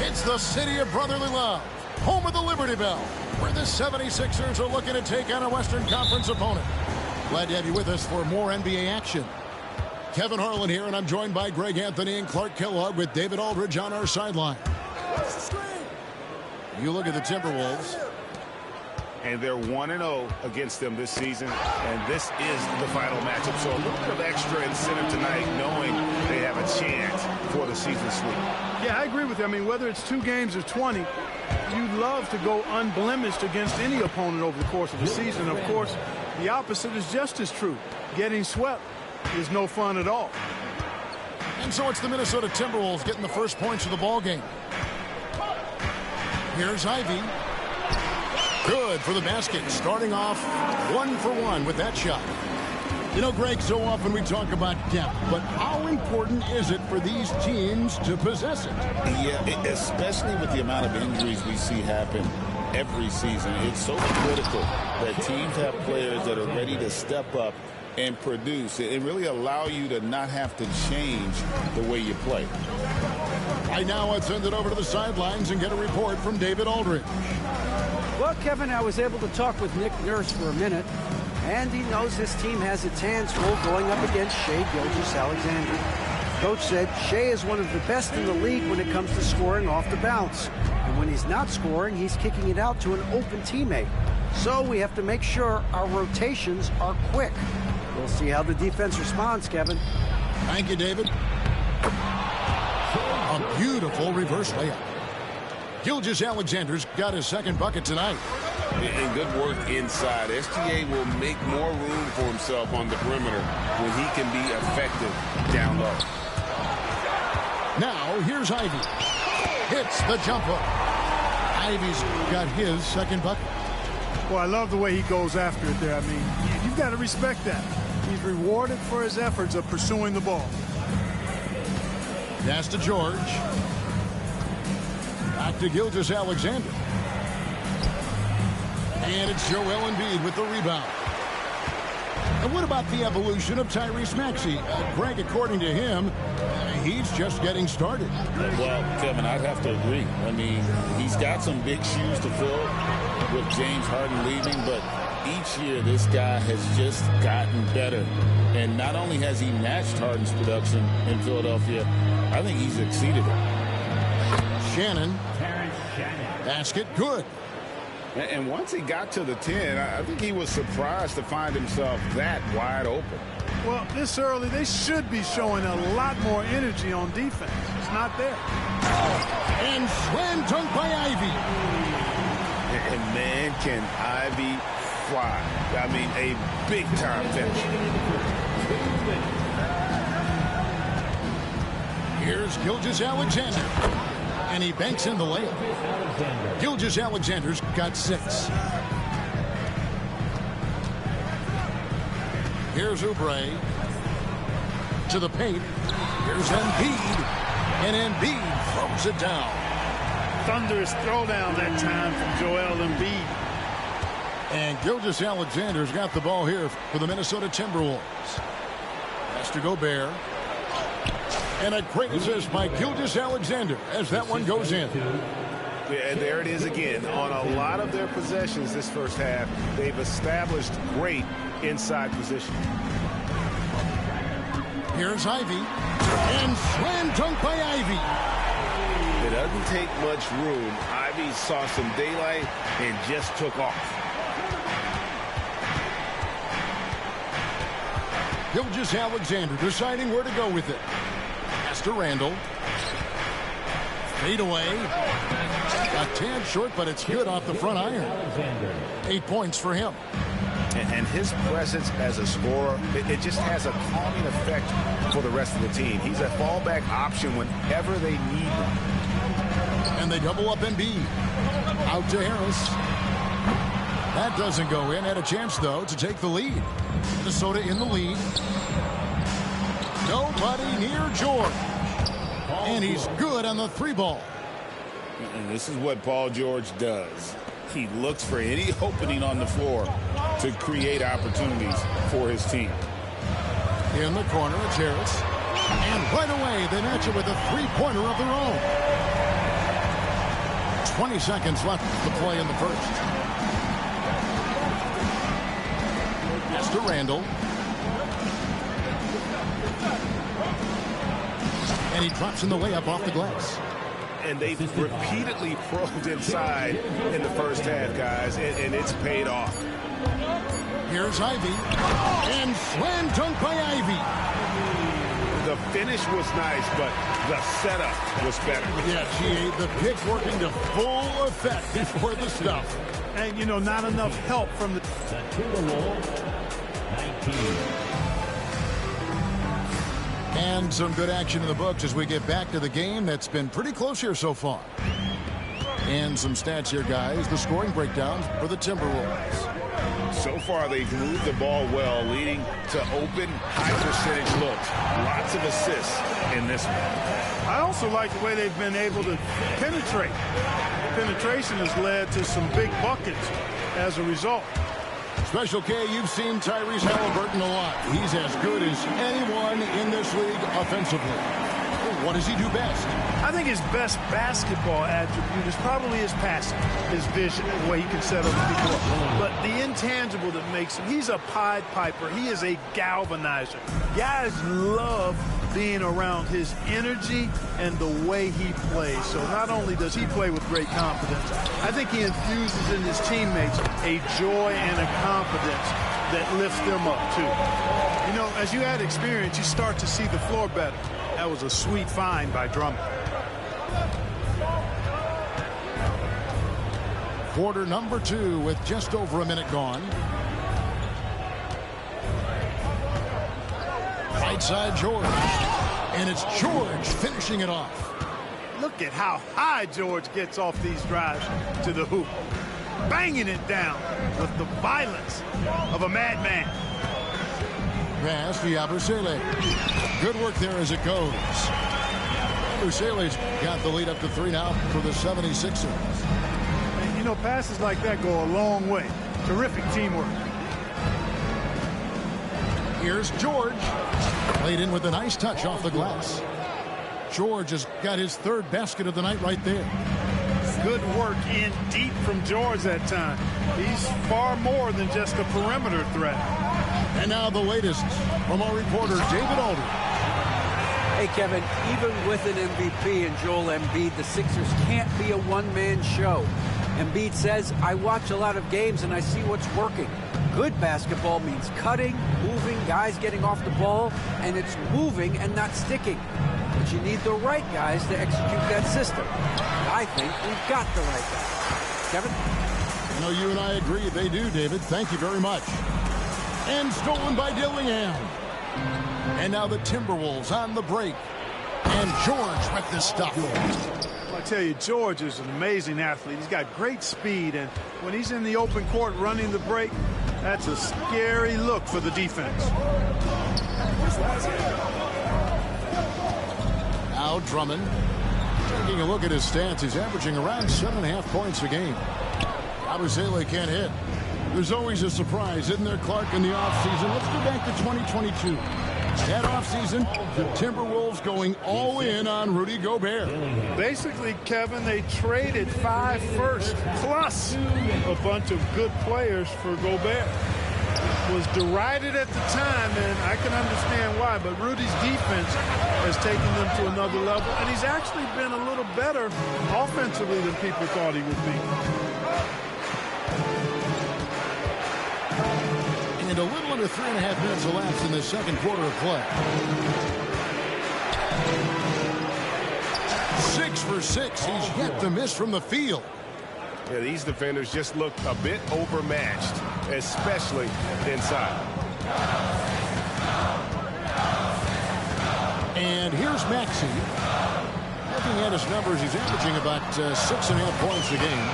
It's the city of brotherly love, home of the Liberty Bell, where the 76ers are looking to take on a Western Conference opponent. Glad to have you with us for more NBA action. Kevin Harlan here, and I'm joined by Greg Anthony and Clark Kellogg with David Aldridge on our sideline. You look at the Timberwolves. And they're 1-0 against them this season, and this is the final matchup. So a little bit of extra incentive tonight, knowing they have a chance for the season sweep. Yeah, I agree with you. I mean, whether it's 2 games or 20, you'd love to go unblemished against any opponent over the course of the season. Of course, the opposite is just as true. Getting swept is no fun at all. And so it's the Minnesota Timberwolves getting the first points of the ball game. Here's Ivy. Good for the basket, starting off 1 for 1 with that shot. You know, Greg, so often we talk about depth, but how important is it for these teams to possess it? Yeah, especially with the amount of injuries we see happen every season. It's so critical that teams have players that are ready to step up and produce and really allow you to not have to change the way you play. Right now, let's send it over to the sidelines and get a report from David Aldridge. Well, Kevin, I was able to talk with Nick Nurse for a minute, and he knows his team has its hands full going up against Shai Gilgeous-Alexander. Coach said Shai is one of the best in the league when it comes to scoring off the bounce. And when he's not scoring, he's kicking it out to an open teammate. So we have to make sure our rotations are quick. We'll see how the defense responds, Kevin. Thank you, David. A beautiful reverse layup. Gilgeous-Alexander's got his second bucket tonight. And good work inside. SGA will make more room for himself on the perimeter when he can be effective down low. Now, here's Ivy. Hits the jumper. Ivy's got his second bucket. Well, I love the way he goes after it there. I mean, you've got to respect that. He's rewarded for his efforts of pursuing the ball. Pass to George. Back to Gilgeous-Alexander. And it's Joel Embiid with the rebound. And what about the evolution of Tyrese Maxey? Greg, according to him, he's just getting started. Well, Kevin, I'd have to agree. I mean, he's got some big shoes to fill with James Harden leaving, but each year this guy has just gotten better. And not only has he matched Harden's production in Philadelphia, I think he's exceeded it. Shannon. Basket good. And once he got to the 10, I think he was surprised to find himself that wide open. Well, this early, they should be showing a lot more energy on defense. It's not there. And slam dunk by Ivy. And man, can Ivy fly. I mean, a big-time finish. Here's Gilgeous-Alexander. And he banks in the layup. Gilgeous-Alexander's got 6. Here's Oubre. To the paint. Here's Embiid. And Embiid throws it down. Thunderous throwdown that time from Joel Embiid. And Gilgeous-Alexander's got the ball here for the Minnesota Timberwolves. Pass to Gobert. And a great assist by Gilgeous-Alexander as that one goes in. Yeah, there it is again. On a lot of their possessions this first half, they've established great inside position. Here's Ivy. And slam dunk by Ivy. It doesn't take much room. Ivy saw some daylight and just took off. Gilgeous-Alexander deciding where to go with it. To Randall. Fade away. A tad short, but it's good off the front iron. 8 points for him. And his presence as a scorer, it just has a calming effect for the rest of the team. He's a fallback option whenever they need one. And they double up Embiid. Out to Harris. That doesn't go in. Had a chance, though, to take the lead. Minnesota in the lead. Nobody near George. And he's good on the 3 ball. And this is what Paul George does. He looks for any opening on the floor to create opportunities for his team. In the corner, it's Harris. And right away, they match it with a 3-pointer of their own. 20 seconds left to play in the first. Pass to Randall. And he drops in the layup off the glass. And they've repeatedly probed inside in the first half, guys, and it's paid off. Here's Ivy. And slam dunk by Ivy. The finish was nice, but the setup was better. Yeah, GA, the pick working to full effect before the stuff. And, you know, not enough help from the... And some good action in the books as we get back to the game that's been pretty close here so far. And some stats here, guys. The scoring breakdown for the Timberwolves. So far, they've moved the ball well, leading to open, high-percentage looks. Lots of assists in this one. I also like the way they've been able to penetrate. Penetration has led to some big buckets as a result. Special K, you've seen Tyrese Halliburton a lot. He's as good as anyone in this league offensively. What does he do best? I think his best basketball attribute is probably his passing, his vision, the way he can set other people up. But the intangible that makes him, he's a Pied Piper. He is a galvanizer. Guys love being around his energy and the way he plays. So not only does he play with great confidence, I think he infuses in his teammates a joy and a confidence that lifts them up too. You know, as you add experience, you start to see the floor better. That was a sweet find by Drummond. Quarter number 2 with just over a minute gone. Right side George. And it's George finishing it off. Look at how high George gets off these drives to the hoop. Banging it down with the violence of a madman. Pass to Yabusele. Good work there as it goes. Yabusele's got the lead up to 3 now for the 76ers. And you know, passes like that go a long way. Terrific teamwork. Here's George. Played in with a nice touch off the glass. George has got his 3rd basket of the night right there. Good work in deep from George that time. He's far more than just a perimeter threat. And now the latest from our reporter, David Aldridge. Hey, Kevin, even with an MVP and Joel Embiid, the Sixers can't be a one-man show. Embiid says, I watch a lot of games and I see what's working. Good basketball means cutting, moving, guys getting off the ball, and it's moving and not sticking. But you need the right guys to execute that system. I think we've got the right guys. Kevin? I know you and I agree. They do, David. Thank you very much. And stolen by Dillingham. And now the Timberwolves on the break. And George with this stuff. I tell you, George is an amazing athlete. He's got great speed, and when he's in the open court running the break, that's a scary look for the defense. Now Drummond. Taking a look at his stats, he's averaging around 7.5 points a game. Yabusele can't hit. There's always a surprise, isn't there, Clark, in the offseason? Let's go back to 2022. That offseason, the Timberwolves going all in on Rudy Gobert. Basically, Kevin, they traded 5 firsts plus a bunch of good players for Gobert. Was derided at the time, and I can understand why, but Rudy's defense has taken them to another level, and he's actually been a little better offensively than people thought he would be. And a little under 3.5 minutes elapsed in the second quarter of play. 6 for 6. He's yet to miss from the field. Yeah, these defenders just look a bit overmatched, especially inside. And here's Maxey. Looking at his numbers, he's averaging about 6.5 points a game.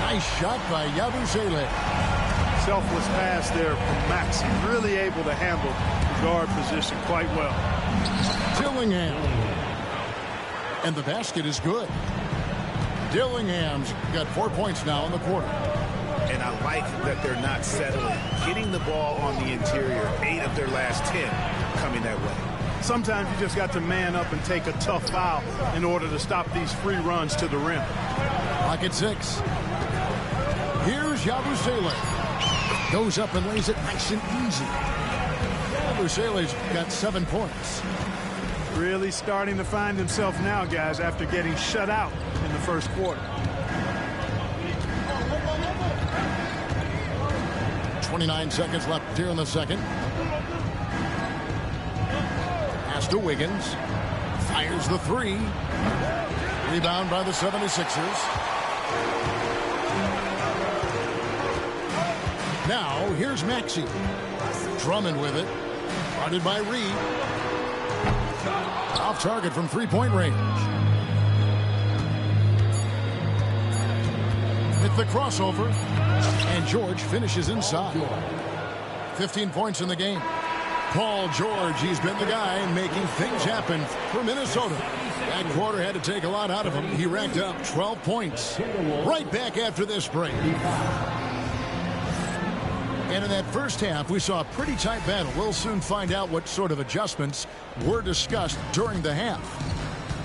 Nice shot by Yabusele. Selfless pass there from Maxey. Really able to handle the guard position quite well. Dillingham. And the basket is good. Dillingham's got 4 points now in the quarter. And I like that they're not settling. Getting the ball on the interior, 8 of their last 10 coming that way. Sometimes you just got to man up and take a tough foul in order to stop these free runs to the rim. Clock at 6. Here's Yabusele. Goes up and lays it nice and easy. Yabusele's got 7 points. Really starting to find himself now, guys, after getting shut out in the first quarter. 29 seconds left here in the second. Pass to Wiggins. Fires the 3. Rebound by the 76ers. Now, here's Maxey. Drummond with it. Guarded by Reed. Off target from three-point range. With the crossover. And George finishes inside. 15 points in the game. Paul George, he's been the guy making things happen for Minnesota. That quarter had to take a lot out of him. He racked up 12 points. Right back after this break. And in that first half, we saw a pretty tight battle. We'll soon find out what sort of adjustments were discussed during the half.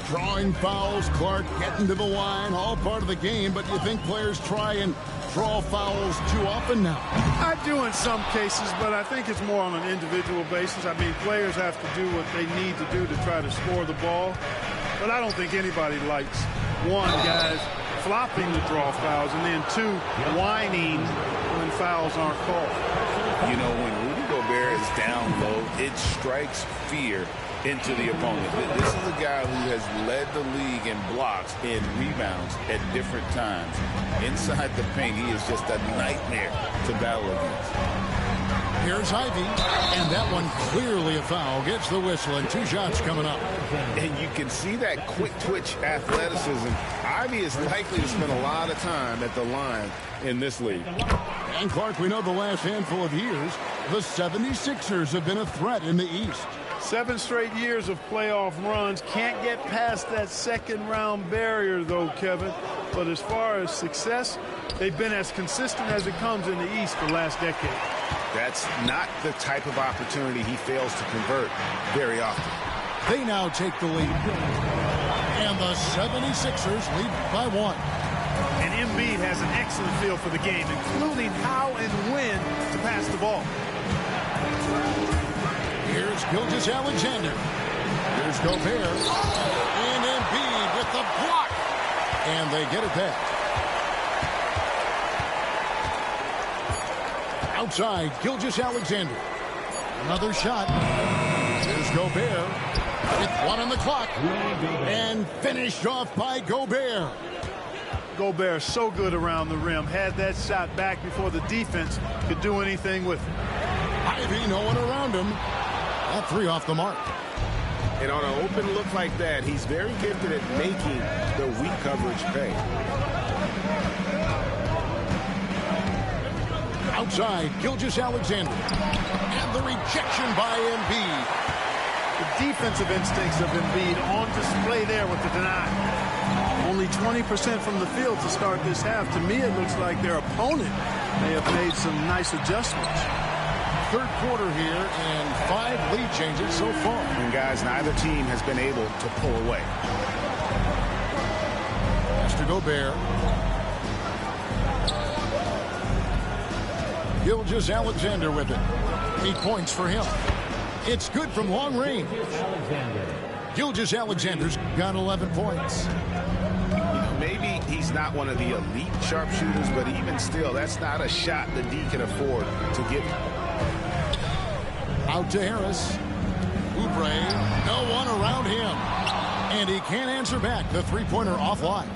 Drawing fouls, Clark getting to the line, all part of the game, but you think players try and draw fouls too often now? I do in some cases, but I think it's more on an individual basis. I mean, players have to do what they need to do to try to score the ball. But I don't think anybody likes, one, guys flopping to draw fouls, and then two, whining when fouls aren't called. You know, when Rudy Gobert is down low, it strikes fear into the opponent. This is a guy who has led the league in blocks and rebounds at different times. Inside the paint, he is just a nightmare to battle against. Here's Ivy, and that one clearly a foul. Gets the whistle, and 2 shots coming up. And you can see that quick twitch athleticism. Ivy is likely to spend a lot of time at the line in this league. And Clark, we know the last handful of years, the 76ers have been a threat in the East. 7 straight years of playoff runs. Can't get past that second-round barrier, though, Kevin. But as far as success, they've been as consistent as it comes in the East the last decade. That's not the type of opportunity he fails to convert very often. They now take the lead. And the 76ers lead by 1. And Embiid has an excellent feel for the game, including how and when to pass the ball. Here's Gilgeous-Alexander. Here's Gobert. And Embiid with the block. And they get it back. Outside, Gilgeous-Alexander. Another shot. Here's Gobert. With 1 on the clock. And finished off by Gobert. Gobert so good around the rim. Had that shot back before the defense could do anything with it. Ivy, no one around him. That 3 off the mark. And on an open look like that, he's very gifted at making the weak coverage pay. Outside, Gilgeous-Alexander. And the rejection by Embiid. The defensive instincts of Embiid on display there with the deny. Only 20% from the field to start this half. To me, it looks like their opponent may have made some nice adjustments. Third quarter here and 5 lead changes so far. And guys, neither team has been able to pull away. Mr. Gobert. Gilgeous-Alexander with it. 8 points for him. It's good from long range. Gilgeous-Alexander's got 11 points. Maybe he's not one of the elite sharpshooters, but even still, that's not a shot the D can afford to give him. Out to Harris. Oubre, no one around him. And he can't answer back. The three-pointer offline.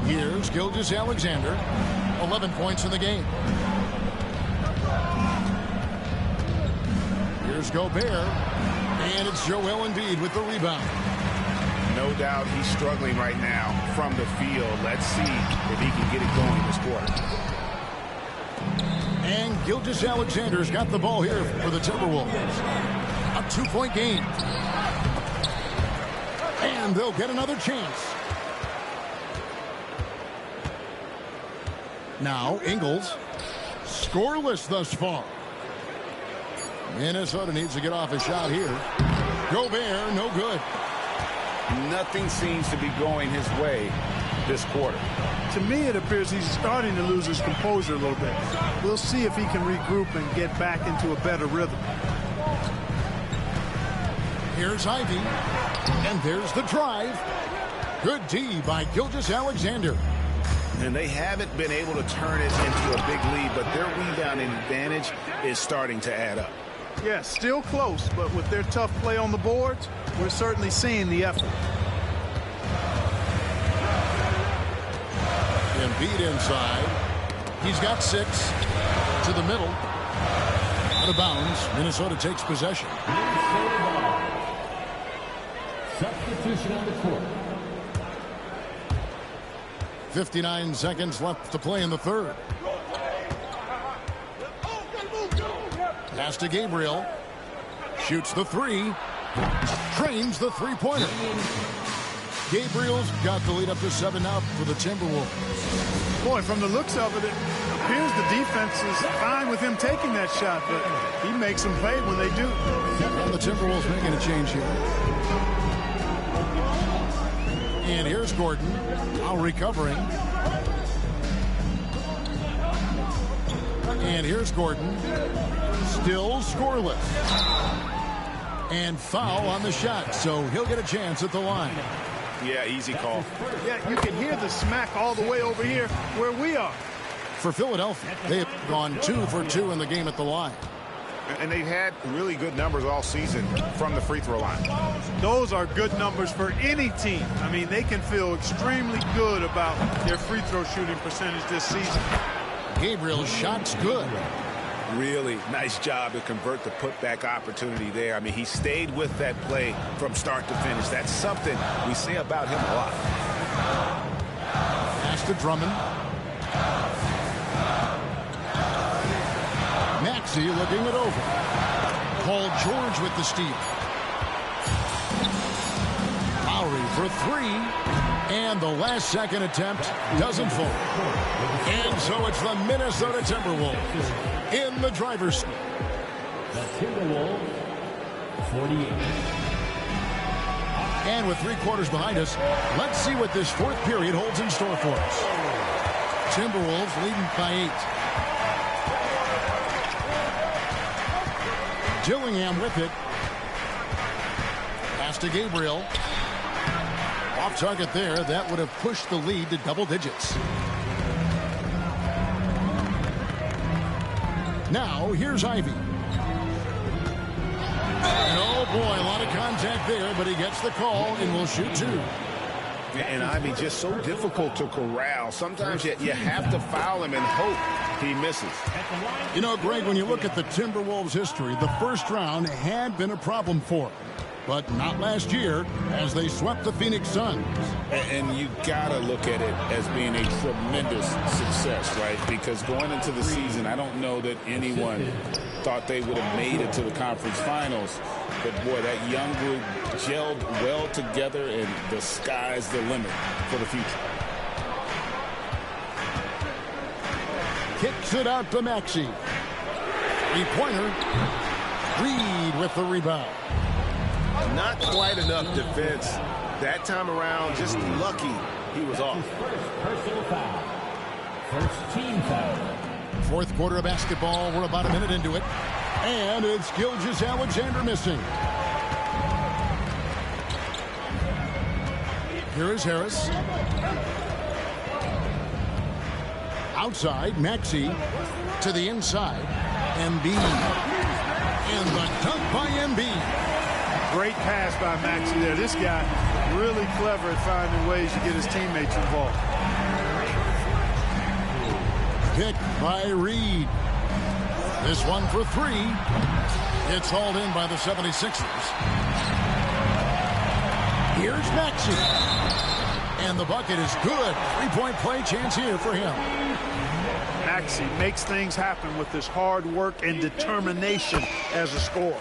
Here's Gilgeous-Alexander. 11 points in the game. Here's Gobert. And it's Joel Embiid with the rebound. No doubt he's struggling right now from the field. Let's see if he can get it going this quarter. And Gilgeous-Alexander's got the ball here for the Timberwolves. A 2-point game. And they'll get another chance. Now, Ingles, scoreless thus far. Minnesota needs to get off a shot here. Gobert, no good. Nothing seems to be going his way this quarter. To me, it appears he's starting to lose his composure a little bit. We'll see if he can regroup and get back into a better rhythm. Here's Ivy, and there's the drive. Good D by Gilgeous-Alexander. And they haven't been able to turn it into a big lead, but their rebounding advantage is starting to add up. Yeah, still close, but with their tough play on the boards, we're certainly seeing the effort. Embiid inside. He's got 6 to the middle. Out of bounds. Minnesota takes possession. Substitution on the court. 59 seconds left to play in the third. Pass to Gabriel. Shoots the 3. Trains the three-pointer. Gabriel's got the lead up to 7 now for the Timberwolves. Boy, from the looks of it, it appears the defense is fine with him taking that shot, but he makes them pay when they do. And the Timberwolves making a change here. And here's Gordon, now recovering. And here's Gordon, still scoreless. And foul on the shot, so he'll get a chance at the line. Yeah, easy call. Yeah, you can hear the smack all the way over here where we are. For Philadelphia, they have gone 2 for 2 in the game at the line. And they've had really good numbers all season from the free throw line. Those are good numbers for any team. I mean, they can feel extremely good about their free throw shooting percentage this season. Gabriel's shot's good. Really nice job to convert the putback opportunity there. I mean, he stayed with that play from start to finish. That's something we say about him a lot. Pass to Drummond. Maxey looking it over. Paul George with the steal. Lowry for 3. And the last second attempt doesn't fall. And so it's the Minnesota Timberwolves in the driver's seat. The Timberwolves, 48. And with 3 quarters behind us, let's see what this fourth period holds in store for us. Timberwolves leading by 8. Dillingham with it. Pass to Gabriel. Off target there. That would have pushed the lead to double digits. Now, here's Ivy. And oh boy, a lot of contact there, but he gets the call and will shoot 2. And Ivy just so difficult to corral. Sometimes you have to foul him and hope he misses. You know, Greg, when you look at the Timberwolves' history, the first round had been a problem for them. But not last year, as they swept the Phoenix Suns. And you got to look at it as being a tremendous success, right? Because going into the season, I don't know that anyone thought they would have made it to the conference finals. But, boy, that young group gelled well together, and the sky's the limit for the future. Kicks it out to Maxey. 3-pointer. Reed with the rebound. Not quite enough defense that time around. Just lucky he was off. First personal foul. First team foul. Fourth quarter of basketball. We're about a minute into it. And it's Gilgeous-Alexander missing. Here is Harris. Outside, Maxey to the inside. Embiid. And the dunk by Embiid. Great pass by Maxey there. This guy really clever at finding ways to get his teammates involved. Picked by Reed. This one for 3. It's hauled in by the 76ers. Here's Maxey. And the bucket is good. 3-point play chance here for him. Maxey makes things happen with his hard work and determination as a scorer.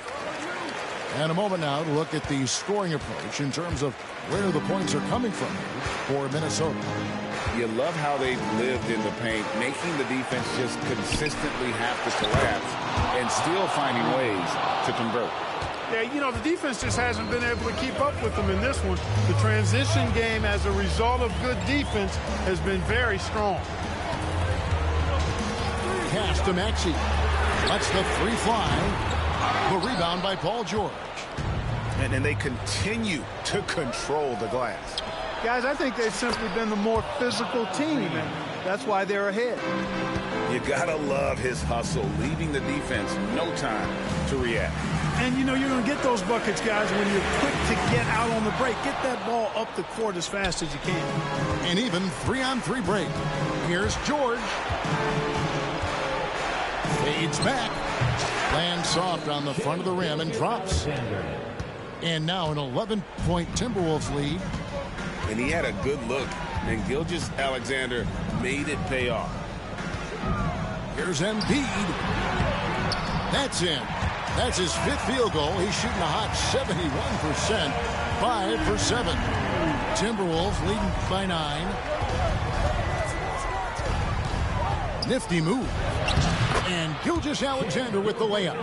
And a moment now to look at the scoring approach in terms of where the points are coming from for Minnesota. You love how they've lived in the paint, making the defense just consistently have to collapse and still finding ways to convert. Yeah, you know, the defense just hasn't been able to keep up with them in this one. The transition game, as a result of good defense, has been very strong. Pass to Maxey. Lets the three fly. The rebound by Paul George. And they continue to control the glass. Guys, I think they've simply been the more physical team, and that's why they're ahead. You gotta love his hustle, leaving the defense no time to react. And, you know, you're going to get those buckets, guys, when you're quick to get out on the break. Get that ball up the court as fast as you can. An even 3-on-3 break. Here's George. Fades back. Lands soft on the front of the rim and drops. And now an 11-point Timberwolves lead. And he had a good look, and Gilgeous-Alexander made it pay off. Here's Embiid. That's in. That's his fifth field goal. He's shooting a hot 71%. 5 for 7. Timberwolves leading by 9. Nifty move. And Gilgeous-Alexander with the layup.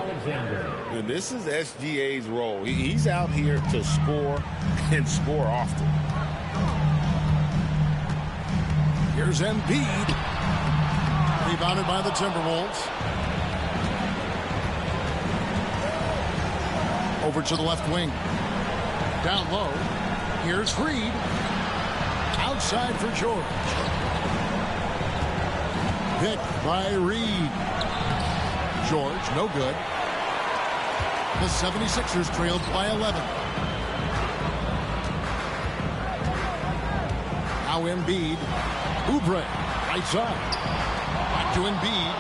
And this is SGA's role. He's out here to score and score often. Here's Embiid. Rebounded by the Timberwolves. Over to the left wing. Down low. Here's Reed. Outside for George. Pick by Reed. George, no good. The 76ers trailed by 11. Now Embiid. Oubre, right side. Back to Embiid.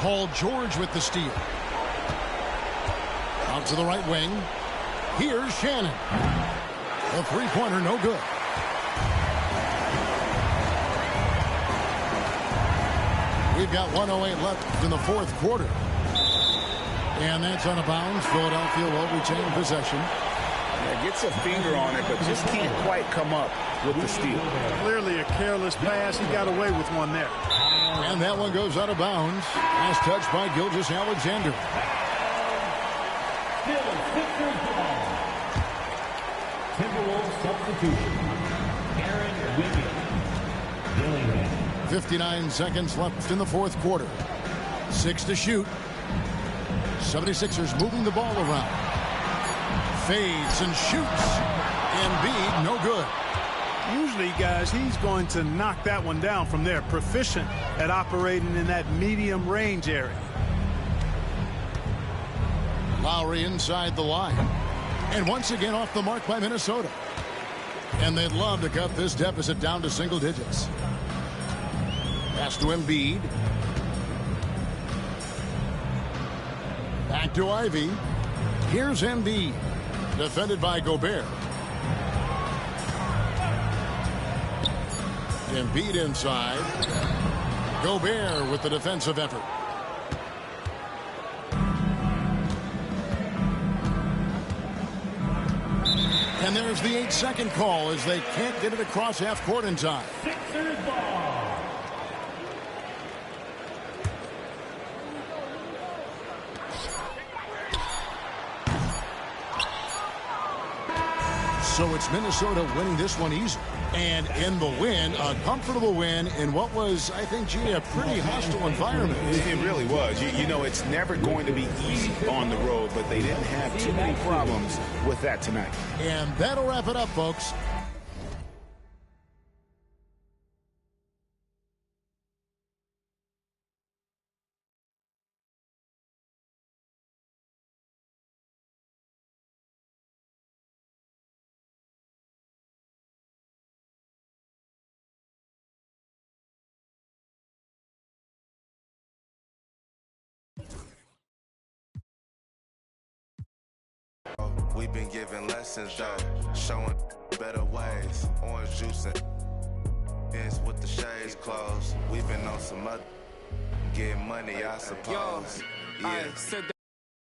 Paul George with the steal. Out to the right wing. Here's Shannon. The three-pointer, no good. We've got 1:08 left in the fourth quarter. And that's on a bounce. Philadelphia will retain possession. Yeah, gets a finger on it, but just can't quite come up with the steal. Clearly a careless pass. He got away with one there. And that one goes out of bounds. Last touch by Gilgeous-Alexander. Timberwolves substitution. Aaron Wiggins. 59 seconds left in the fourth quarter. 6 to shoot. 76ers moving the ball around. Fades and shoots. Embiid, no good. Usually, guys, he's going to knock that one down from there. Proficient at operating in that medium range area. Lowry inside the line. And once again off the mark by Minnesota. And they'd love to cut this deficit down to single digits. Pass to Embiid. Back to Ivy. Here's Embiid. Defended by Gobert. Embiid inside. Gobert with the defensive effort. And there's the 8-second call as they can't get it across half court in time. Sixers ball. So it's Minnesota winning this one easy. And in the win, a comfortable win in what was, I think, Gee, a pretty hostile environment. It really was. You know, it's never going to be easy on the road, but they didn't have too many problems with that tonight. And that'll wrap it up, folks. We've been giving lessons though, showing better ways. Orange juice and with the shades closed. We've been on some other, get money, I suppose. Yeah.